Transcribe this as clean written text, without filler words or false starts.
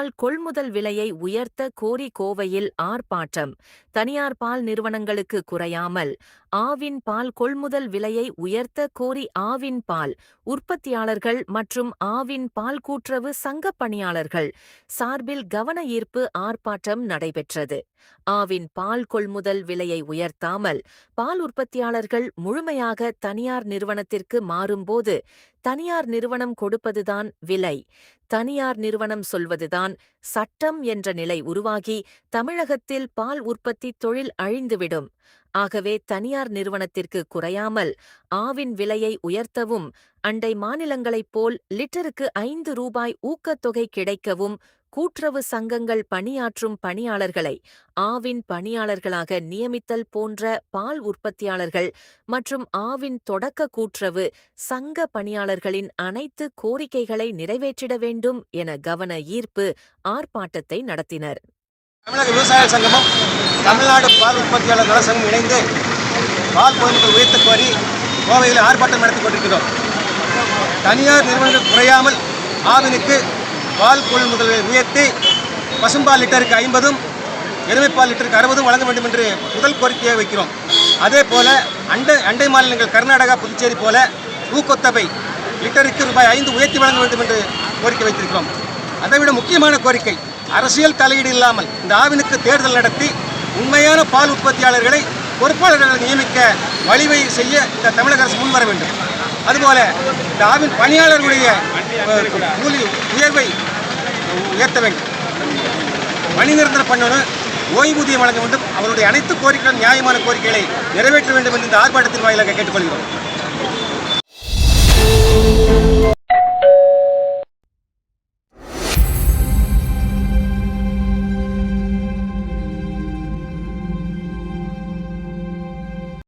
பால் கொள்முதல் விலையை உயர்த்த கோரி கோவையில் ஆர்ப்பாட்டம். தனியார் பால் நிறுவனங்களுக்கு குறையாமல் ஆவின் பால் கொள்முதல் விலையை உயர்த்த கோரி ஆவின் பால் உற்பத்தியாளர்கள் மற்றும் ஆவின் பால் கூட்டுறவு சங்க பணியாளர்கள் சார்பில் கவன ஈர்ப்பு ஆர்ப்பாட்டம் நடைபெற்றது. ஆவின் பால் கொள்முதல் விலையை உயர்த்தாமல் பால் உற்பத்தியாளர்கள் முழுமையாக தனியார் நிறுவனத்திற்கு மாறும்போது தனியார் நிறுவனம் கொடுப்பதுதான் விலை, தனியார் நிறுவனம் சொல்வதுதான் சட்டம் என்ற நிலை உருவாகி தமிழகத்தில் பால் உற்பத்தி தொழில் அழிந்துவிடும். ஆகவே தனியார் நிறுவனத்திற்கு குறையாமல் ஆவின் விலையை உயர்த்தவும், அண்டை மாநிலங்களைப் போல் லிட்டருக்கு 5 ரூபாய் ஊக்கத்தொகை கிடைக்கவும் கூட்டுறவு சங்கங்கள் பணியாற்றும் பணியாளர்களை ஆவின் பணியாளர்களாக நியமித்தல் போன்ற பால் உற்பத்தியாளர்கள் மற்றும் ஆவின் தொடக்க கூட்டுறவு சங்க பணியாளர்களின் அனைத்து கோரிக்கைகளை நிறைவேற்றிட வேண்டும் என கவன ஈர்ப்பு ஆர்ப்பாட்டத்தை நடத்தினர். தமிழக விவசாய சங்கமும் தமிழ்நாடு பால் உற்பத்தியாளர் நல சங்கம் இணைந்து பால் கொள்முதல் உயர்த்த கோரி கோவையில் ஆர்ப்பாட்டம் நடத்தி கொண்டிருக்கிறோம். தனியார் நிறுவனங்கள் குறையாமல் ஆவினுக்கு பால் கொள்முதலை உயர்த்தி பசும்பால் லிட்டருக்கு 50, எருமைப்பால் லிட்டருக்கு 60 வழங்க வேண்டும் என்று முதல் கோரிக்கையை வைக்கிறோம். அதே போல அண்டை மாநிலங்கள் கர்நாடகா, புதுச்சேரி போல ஊக்கத்தொகை லிட்டருக்கு ரூபாய் 5 உயர்த்தி வழங்க வேண்டும் என்று கோரிக்கை வைத்திருக்கிறோம். அதைவிட முக்கியமான கோரிக்கை, அரசியல் தலையீடு இல்லாமல் இந்த ஆவினுக்கு தேர்தல் நடத்தி உண்மையான பால் உற்பத்தியாளர்களை பொறுப்பாளர்களை நியமிக்க வழிவகை செய்ய இந்த தமிழக அரசு முன்வர வேண்டும். அதுபோல இந்த ஆவின் பணியாளர்களுடைய கூலி உயர்வை உயர்த்த வேண்டும், பணி நிரந்தரம் பண்ணணும், ஓய்வூதியம் வழங்க வேண்டும். அவருடைய அனைத்து கோரிக்கைகளும் நியாயமான கோரிக்கைகளை நிறைவேற்ற வேண்டும் என்று இந்த ஆர்ப்பாட்டத்தின் வாயிலாக கேட்டுக்கொள்கிறோம்.